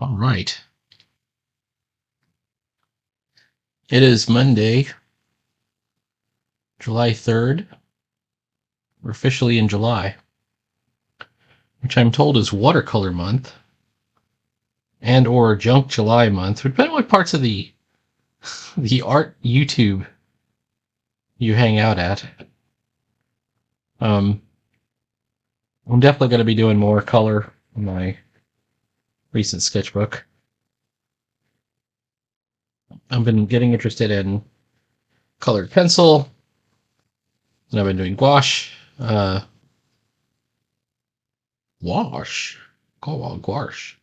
All right. It is Monday, July 3rd. We're officially in July, which I'm told is watercolor month and or junk July month, depending on what parts of the art YouTube you hang out at. I'm definitely going to be doing more color in my recent sketchbook. I've been getting interested in colored pencil, and I've been doing gouache. Gouache. Gouache.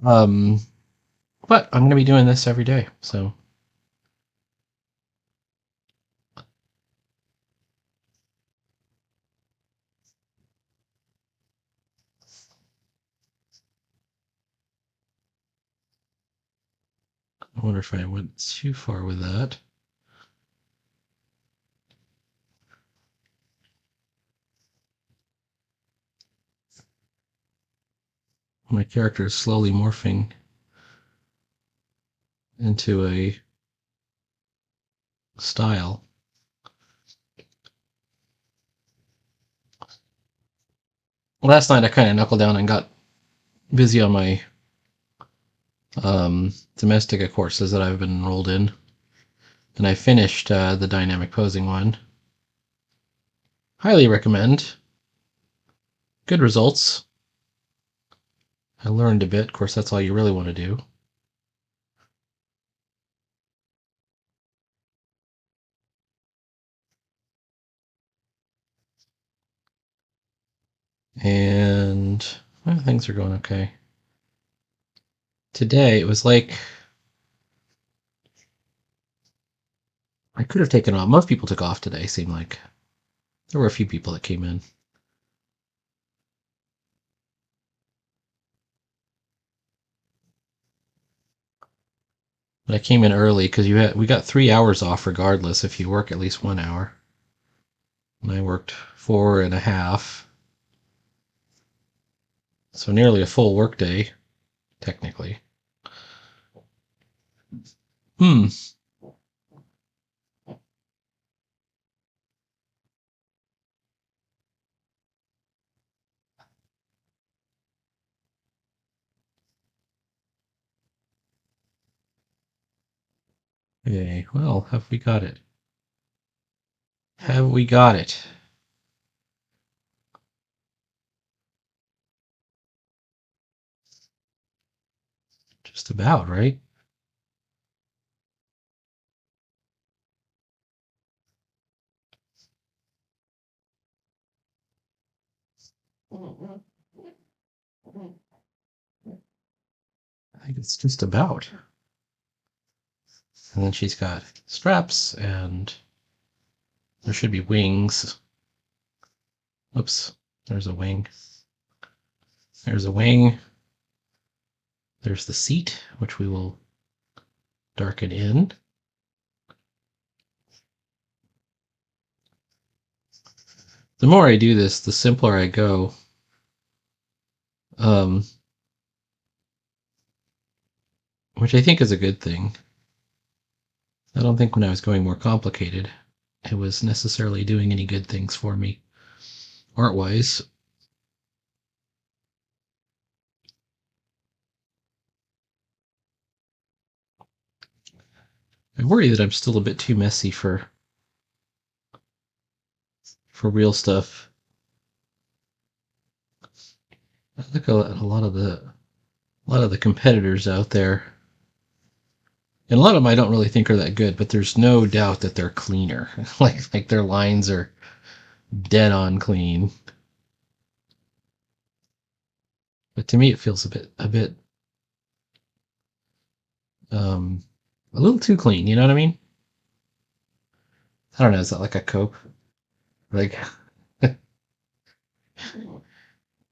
Um, but I'm going to be doing this every day, so. I wonder if I went too far with that. My character is slowly morphing into a style. Last night I kind of knuckled down and got busy on my domestica courses that I've been enrolled in. And I finished the dynamic posing one. Highly recommend. Good results. I learned a bit. Of course, that's all you really want to do. And well, things are going okay. Today, it was like I could have taken off. Most people took off today, seemed like. There were a few people that came in. But I came in early because we got 3 hours off regardless if you work at least 1 hour. And I worked 4.5. So nearly a full workday, technically. Hmm. Okay, well, have we got it? Have we got it? Just about, right? I think it's just about. And then she's got straps, and there should be wings. Oops, there's a wing. There's a wing. There's the seat, which we will darken in. The more I do this, the simpler I go. Which I think is a good thing. I don't think when I was going more complicated, it was necessarily doing any good things for me, art-wise. I worry that I'm still a bit too messy for real stuff. I look at a lot of the competitors out there, and a lot of them I don't really think are that good, but there's no doubt that they're cleaner. like their lines are dead on clean. But to me, it feels um, a little too clean. You know what I mean? I don't know. Is that like a cope? Like,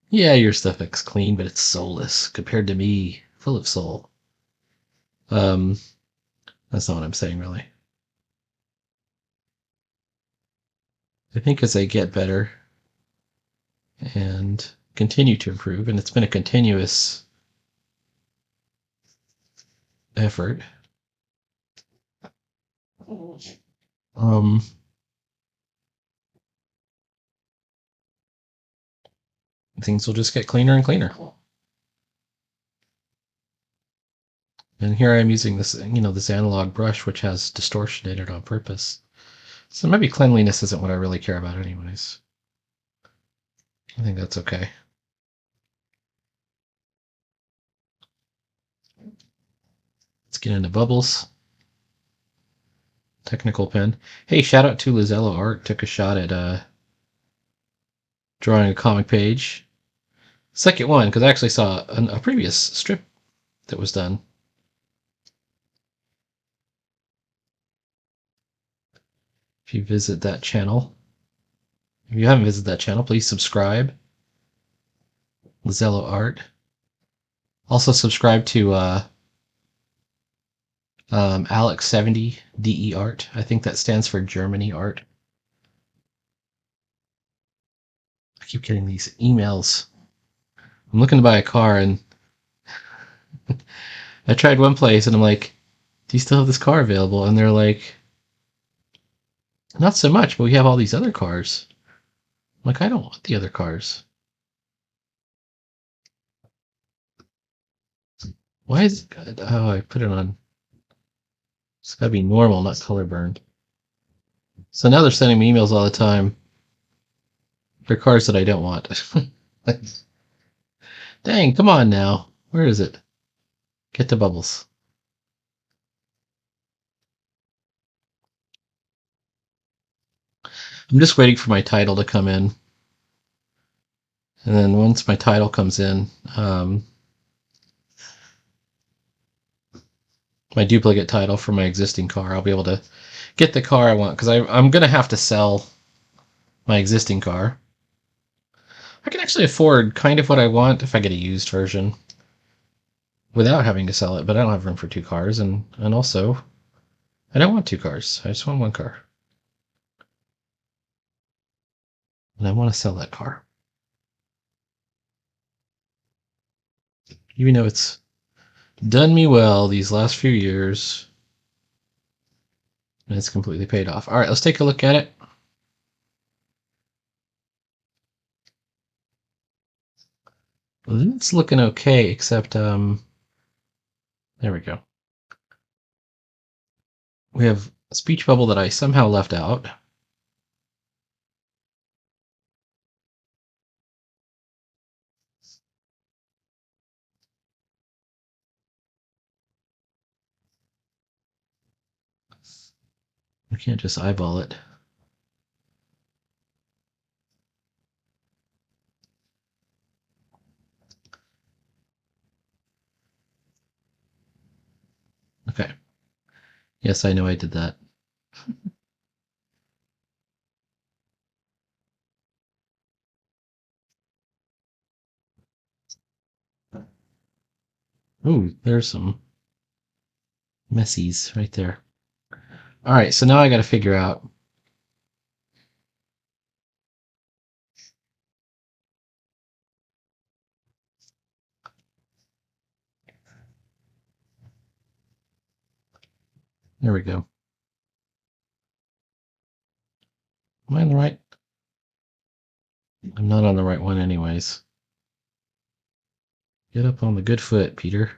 yeah, your stuff looks clean, but it's soulless compared to me, full of soul. Um, that's not what I'm saying, really. I think as I get better and continue to improve, and it's been a continuous effort, things will just get cleaner and cleaner. And here I am using this, this analog brush, which has distortion in it on purpose. So maybe cleanliness isn't what I really care about anyways. I think that's okay. Let's get into bubbles. Technical pen. Hey, shout out to Lizello Art. Took a shot at drawing a comic page. Second one, because I actually saw a previous strip that was done. If you visit that channel. If you haven't visited that channel, please subscribe. Lizello Art. Also subscribe to Alex70 DE Art. I think that stands for Germany Art. I keep getting these emails. I'm looking to buy a car, and I tried one place, and I'm like, do you still have this car available? And they're like, not so much, but we have all these other cars. I'm like, I don't want the other cars. Why is it? Oh, I put it on. It's got to be normal, not color burned. So now they're sending me emails all the time for cars that I don't want. Dang, come on now. Where is it? Get to bubbles. I'm just waiting for my title to come in. And then once my title comes in, my duplicate title for my existing car, I'll be able to get the car I want, because I'm going to have to sell my existing car. I can actually afford kind of what I want if I get a used version without having to sell it, but I don't have room for two cars, and also I don't want two cars. I just want one car. And I want to sell that car. Even though it's done me well these last few years, and it's completely paid off. All right, let's take a look at it. Well, it's looking okay, except there we go. We have a speech bubble that I somehow left out. We can't just eyeball it. Okay. Yes, I know I did that. Ooh, there's some messies right there. All right, so now I got to figure out. There we go. Am I on the right? I'm not on the right one anyways. Get up on the good foot, Peter.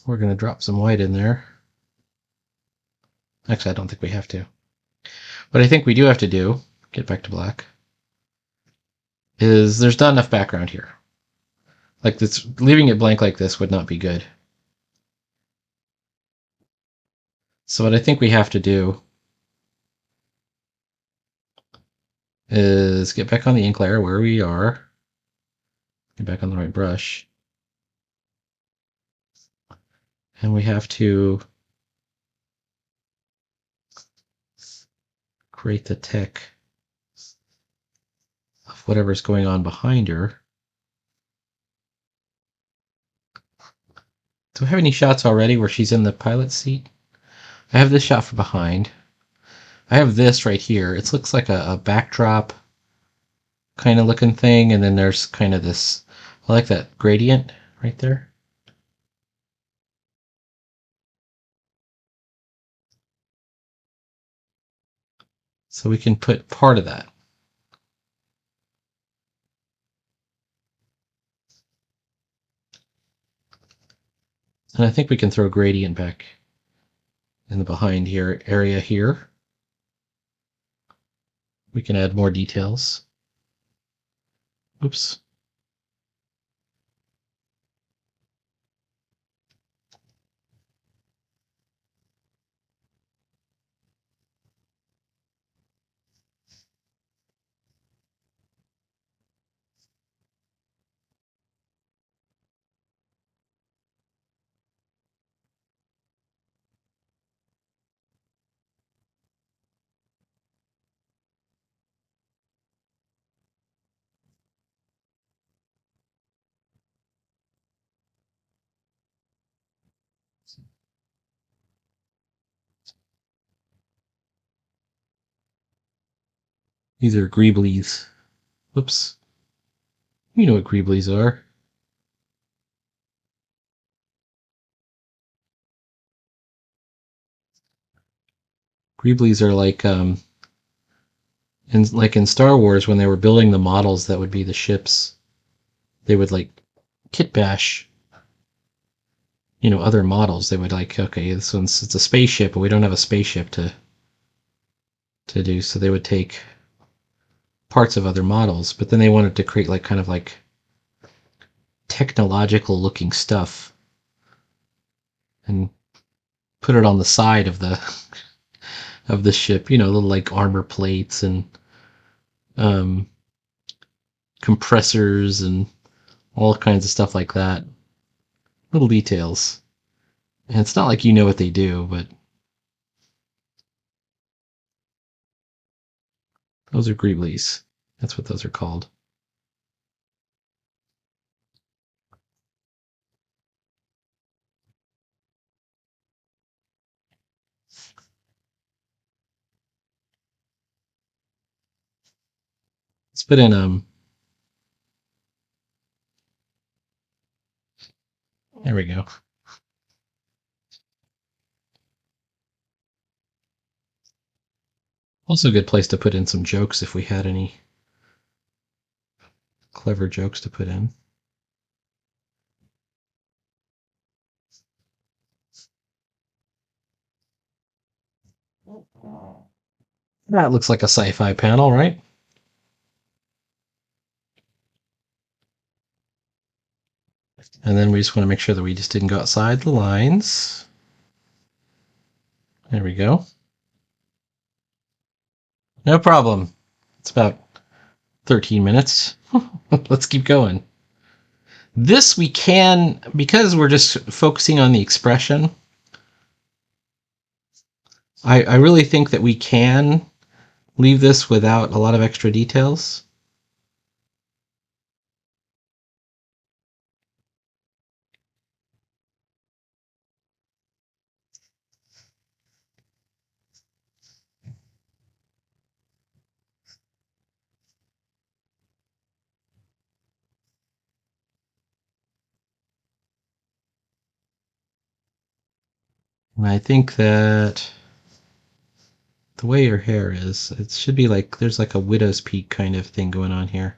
We're going to drop some white in there. Actually, I don't think we have to. What I think we do have to do, get back to black, is there's not enough background here. Like this, leaving it blank like this would not be good. So what I think we have to do is get back on the ink layer where we are. Get back on the right brush. And we have to create the tick of whatever's going on behind her. Do I have any shots already where she's in the pilot seat? I have this shot from behind. I have this right here. It looks like a backdrop kind of looking thing, and then there's kind of this, I like that gradient right there. So we can put part of that. And I think we can throw gradient back in the behind here area here. We can add more details. Oops. These are greeblies. Whoops. You know what greeblies are. Greeblies are like in Star Wars when they were building the models that would be the ships, they would like kit bash, other models. They would like, okay, it's a spaceship, but we don't have a spaceship to do, so they would take parts of other models, but then they wanted to create like kind of like technological looking stuff and put it on the side of the ship, little like armor plates and compressors and all kinds of stuff like that. Little details. And it's not like you know what they do, but those are greeblies. That's what those are called. Let's put in there we go. Also a good place to put in some jokes if we had any clever jokes to put in. That looks like a sci-fi panel, right? And then we just want to make sure that we just didn't go outside the lines. There we go. No problem. It's about 13 minutes. Let's keep going. This we can, because we're just focusing on the expression, I really think that we can leave this without a lot of extra details. And I think that the way your hair is, it should be like there's like a widow's peak kind of thing going on here.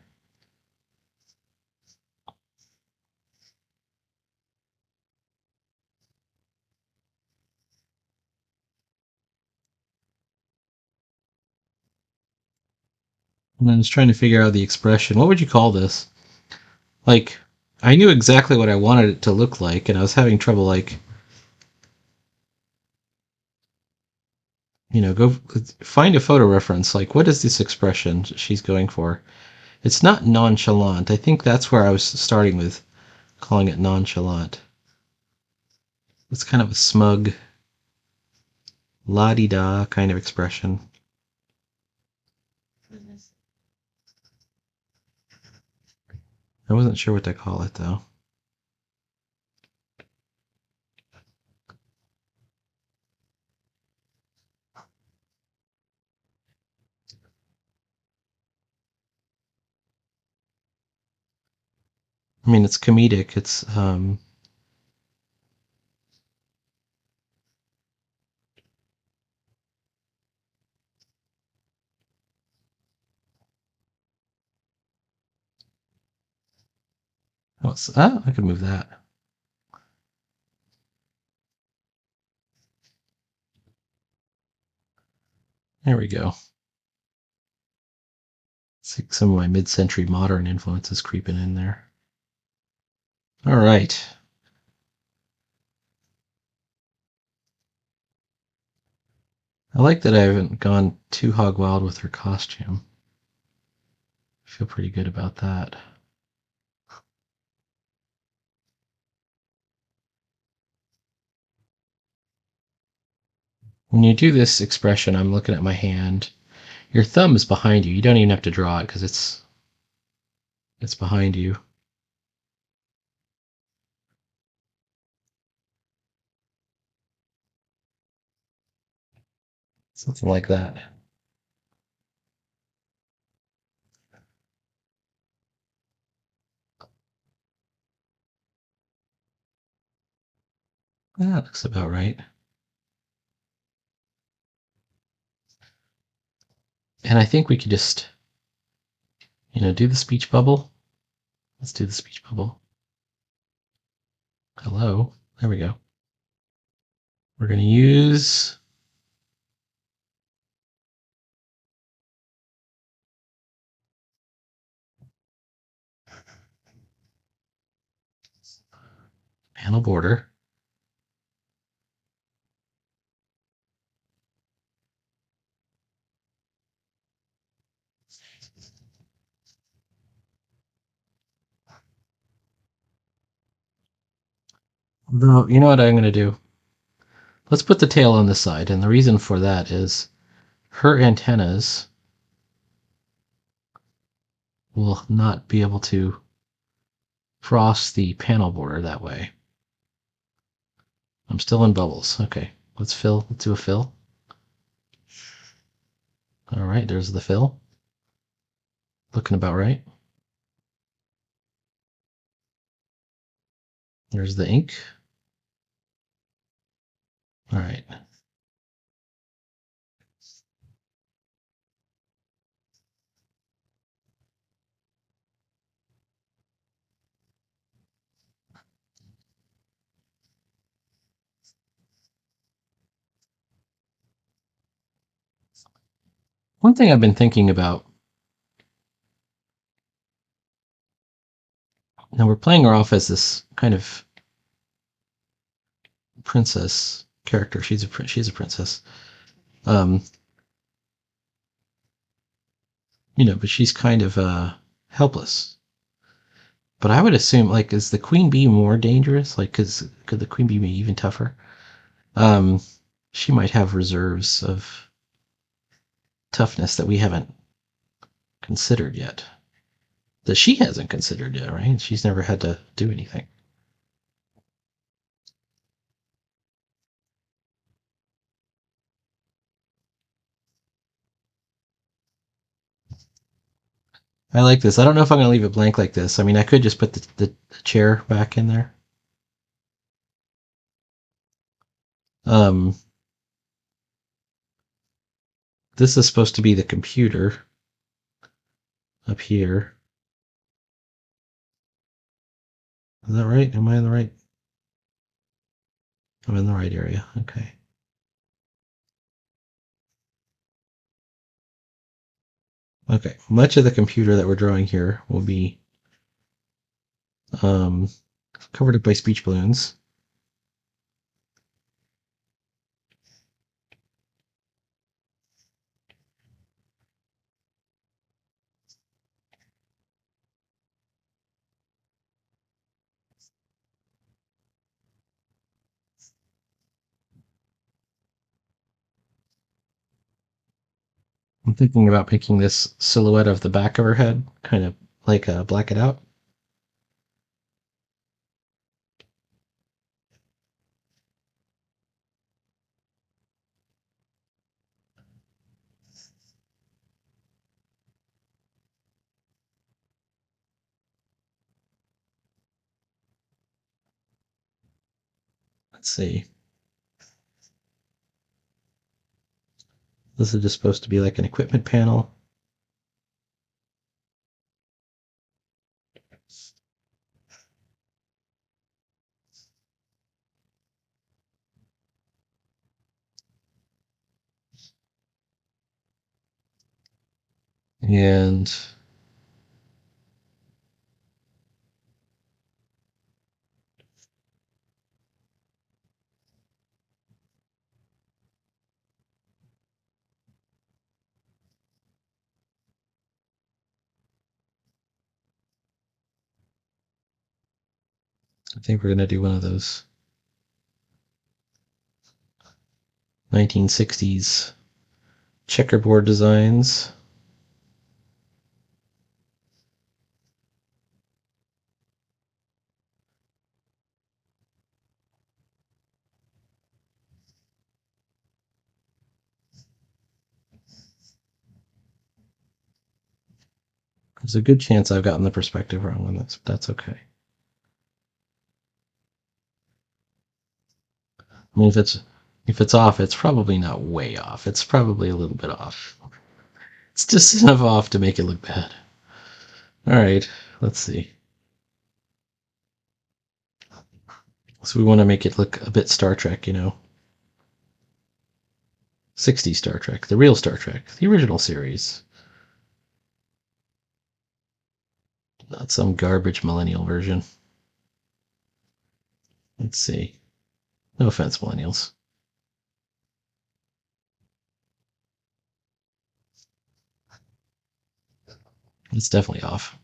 And I was trying to figure out the expression. What would you call this? Like, I knew exactly what I wanted it to look like, and I was having trouble, like, go find a photo reference. Like, what is this expression she's going for? It's not nonchalant. I think that's where I was starting with calling it nonchalant. It's kind of a smug, la-di-da kind of expression. I wasn't sure what to call it, though. I mean, it's comedic. It's I could move that. There we go. See some of my mid-century modern influences creeping in there. All right. I like that I haven't gone too hog wild with her costume. I feel pretty good about that. When you do this expression, I'm looking at my hand. Your thumb is behind you. You don't even have to draw it because it's behind you. Something like that. That looks about right. And I think we could just, do the speech bubble. Let's do the speech bubble. Hello. There we go. We're going to use panel border. Though, you know what I'm going to do? Let's put the tail on this side. And the reason for that is her antennas will not be able to cross the panel border that way. I'm still in bubbles. Okay, let's fill. Let's do a fill. All right, there's the fill. Looking about right. There's the ink. All right. One thing I've been thinking about, now we're playing her off as this kind of princess character. She's a princess. But she's kind of helpless. But I would assume, like, is the queen bee more dangerous? Like, could the queen bee be even tougher? Um, she might have reserves of toughness that we haven't considered yet. That she hasn't considered yet, right? She's never had to do anything. I like this. I don't know if I'm going to leave it blank like this. I mean, I could just put the chair back in there. Um, this is supposed to be the computer up here. Is that right? Am I in the right? I'm in the right area. Okay. Okay. Much of the computer that we're drawing here will be um, covered up by speech balloons. I'm thinking about making this silhouette of the back of her head, kind of like black it out. Let's see. This is just supposed to be like an equipment panel. And I think we're going to do one of those 1960s checkerboard designs. There's a good chance I've gotten the perspective wrong on this, but that's okay. I mean, if it's off, it's probably not way off. It's probably a little bit off. It's just enough off to make it look bad. All right, let's see. So we want to make it look a bit Star Trek, 60s Star Trek, the real Star Trek, the original series. Not some garbage millennial version. Let's see. No offense, millennials. It's definitely off.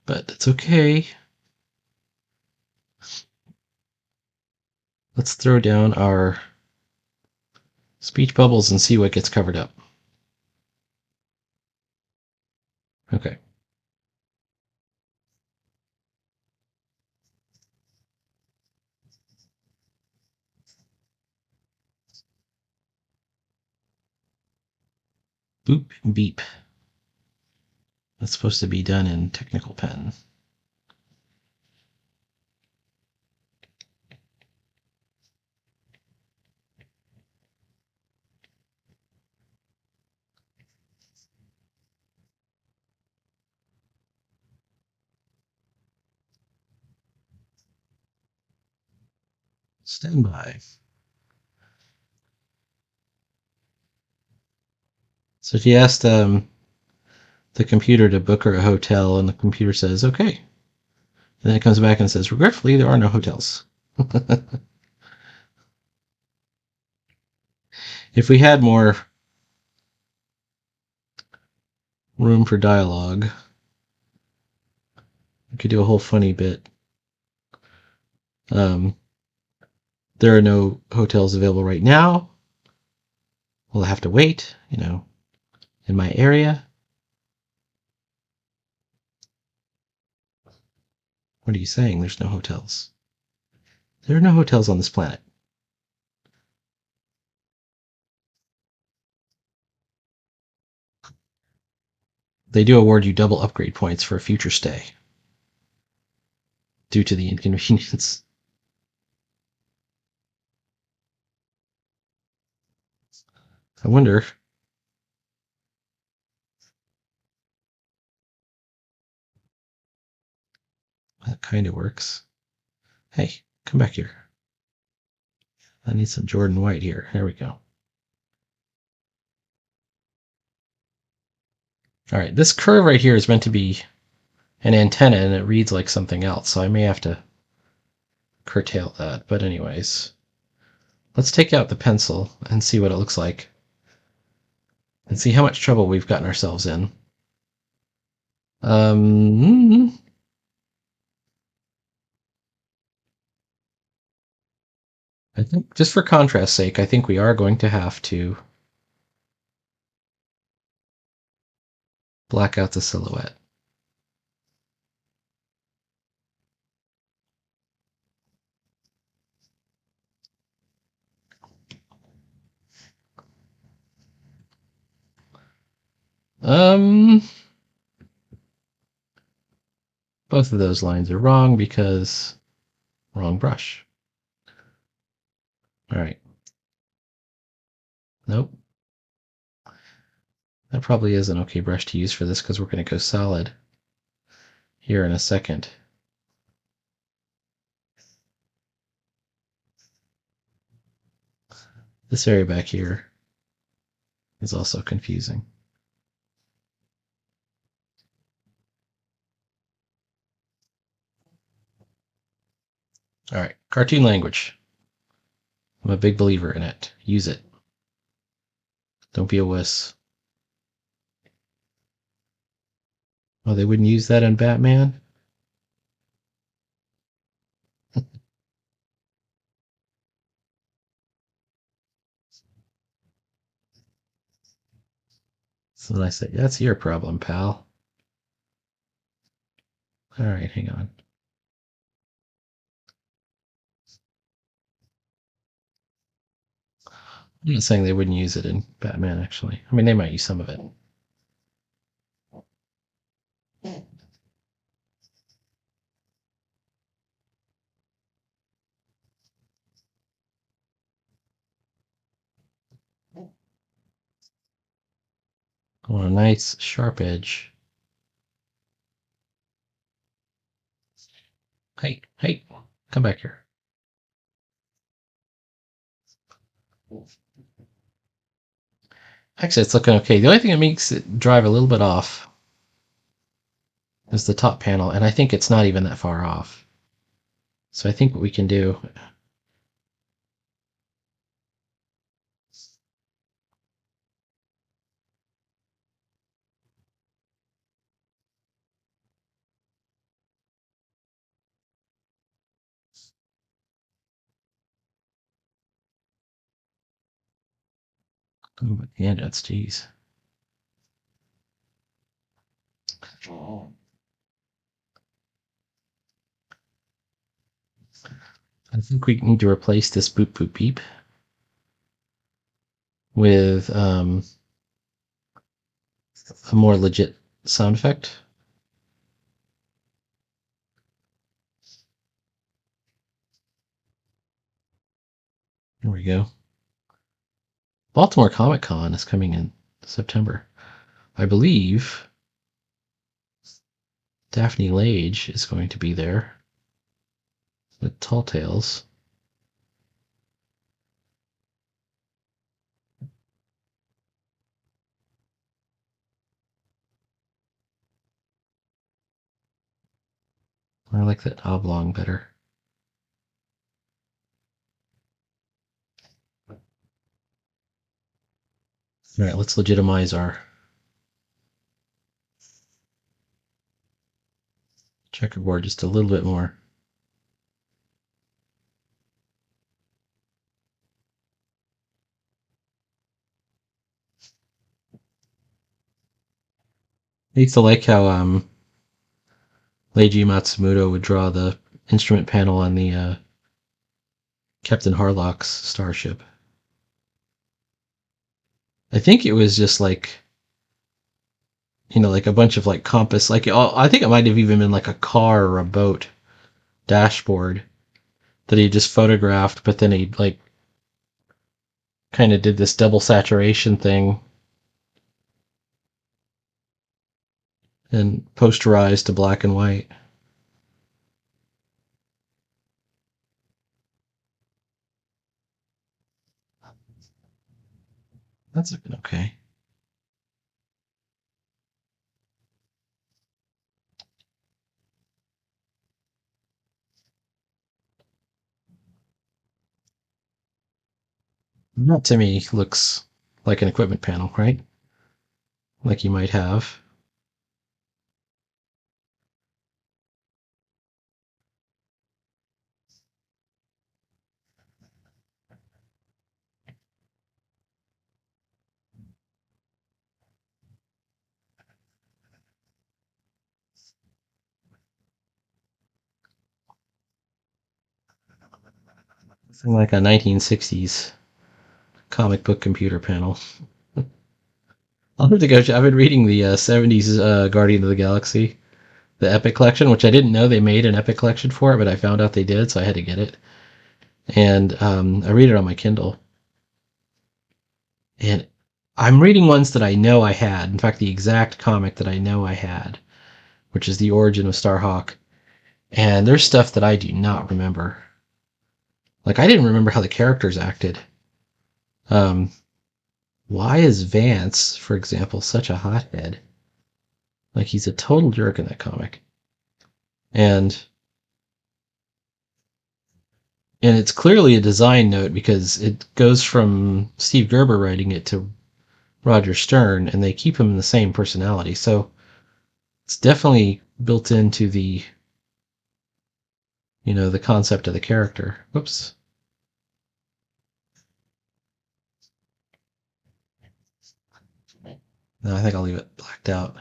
But it's okay. Let's throw down our speech bubbles and see what gets covered up. Okay. Boop and beep. That's supposed to be done in technical pen. Stand by. So she asked the computer to book her a hotel, and the computer says, okay. And then it comes back and says, regretfully, there are no hotels. If we had more room for dialogue, we could do a whole funny bit. There are no hotels available right now. We'll have to wait, in my area. What are you saying? There's no hotels. There are no hotels on this planet. They do award you double upgrade points for a future stay due to the inconvenience. I wonder. That kind of works. Hey, come back here. I need some Jordan White here. There we go. All right, this curve right here is meant to be an antenna, and it reads like something else, so I may have to curtail that. But anyways, let's take out the pencil and see what it looks like, and see how much trouble we've gotten ourselves in. I think, just for contrast's sake, I think we are going to have to black out the silhouette. Both of those lines are wrong because wrong brush. All right. Nope. That probably is an okay brush to use for this because we're going to go solid here in a second. This area back here is also confusing. All right, cartoon language. I'm a big believer in it. Use it. Don't be a wuss. Oh, they wouldn't use that in Batman? So then I say, that's your problem, pal. All right, hang on. I'm not saying they wouldn't use it in Batman, actually. I mean, they might use some of it. I want a nice sharp edge. Hey, hey, come back here. Actually, it's looking okay. The only thing that makes it drive a little bit off is the top panel, and I think it's not even that far off. So I think what we can do... Oh, yeah, that's geez. I think we need to replace this boop boop beep with a more legit sound effect. There we go. Baltimore Comic Con is coming in September. I believe Daphne Lage is going to be there with Tall Tales. I like that oblong better. All right, let's legitimize our checkerboard just a little bit more. I used to like how Leiji Matsumoto would draw the instrument panel on the Captain Harlock's starship. I think it was just like, like a bunch of like compass, like I think it might have even been like a car or a boat dashboard that he just photographed, but then he like kind of did this double saturation thing and posterized to black and white. That's looking okay. That to me looks like an equipment panel, right? Like you might have. Something like a 1960s comic book computer panel. I'll have to go. I've been reading the 70s Guardian of the Galaxy, the Epic Collection, which I didn't know they made an Epic Collection for it, but I found out they did, so I had to get it. and I read it on my Kindle. And I'm reading ones that I know I had. In fact, the exact comic that I know I had, which is The Origin of Starhawk. And there's stuff that I do not remember. Like, I didn't remember how the characters acted. Why is Vance, for example, such a hothead? Like, he's a total jerk in that comic. And it's clearly a design note because it goes from Steve Gerber writing it to Roger Stern, and they keep him in the same personality. So it's definitely built into the, the concept of the character. Whoops. No, I think I'll leave it blacked out.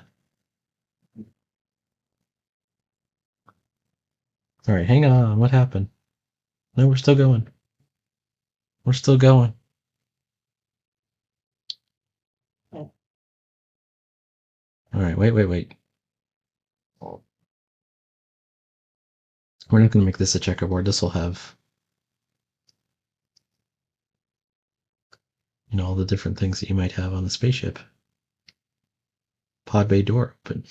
All right, hang on. What happened? No, we're still going. We're still going. All right, wait. We're not going to make this a checkerboard. This will have, all the different things that you might have on the spaceship. Pod bay door open.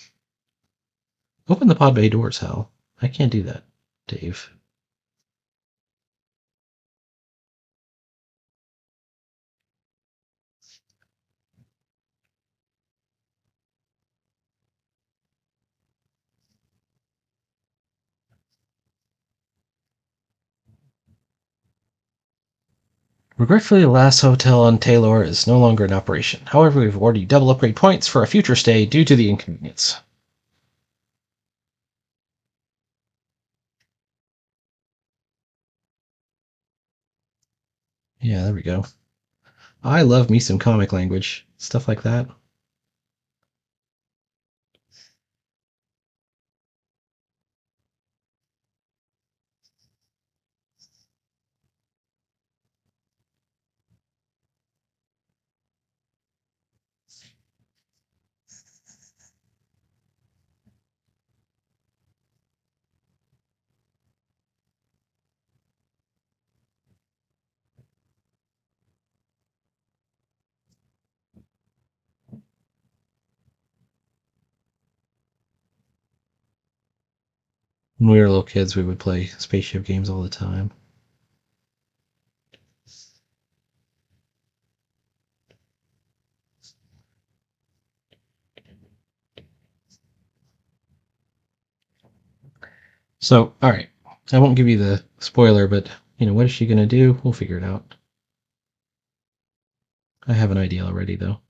Open the pod bay doors, Hal. I can't do that, Dave. Regretfully, the last hotel on Taylor is no longer in operation. However, we've awarded double upgrade points for a future stay due to the inconvenience. Yeah, there we go. I love me some comic language. Stuff like that. When we were little kids, we would play spaceship games all the time. So, all right. I won't give you the spoiler, but, what is she going to do? We'll figure it out. I have an idea already, though.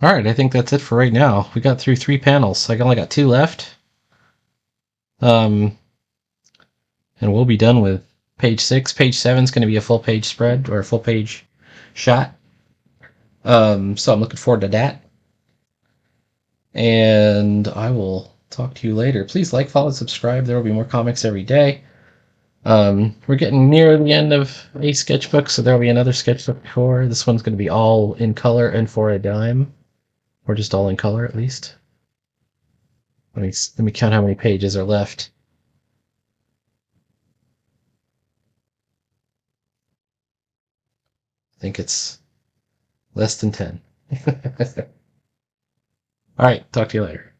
All right, I think that's it for right now. We got through 3 panels. I only got 2 left. And we'll be done with page 6. Page 7 is going to be a full page spread or a full page shot. So I'm looking forward to that. And I will talk to you later. Please like, follow, subscribe. There will be more comics every day. We're getting near the end of a sketchbook, so there will be another sketchbook before. This one's going to be all in color and for a dime. Or just all in color, at least. Let me count how many pages are left. I think it's less than 10. All right, talk to you later.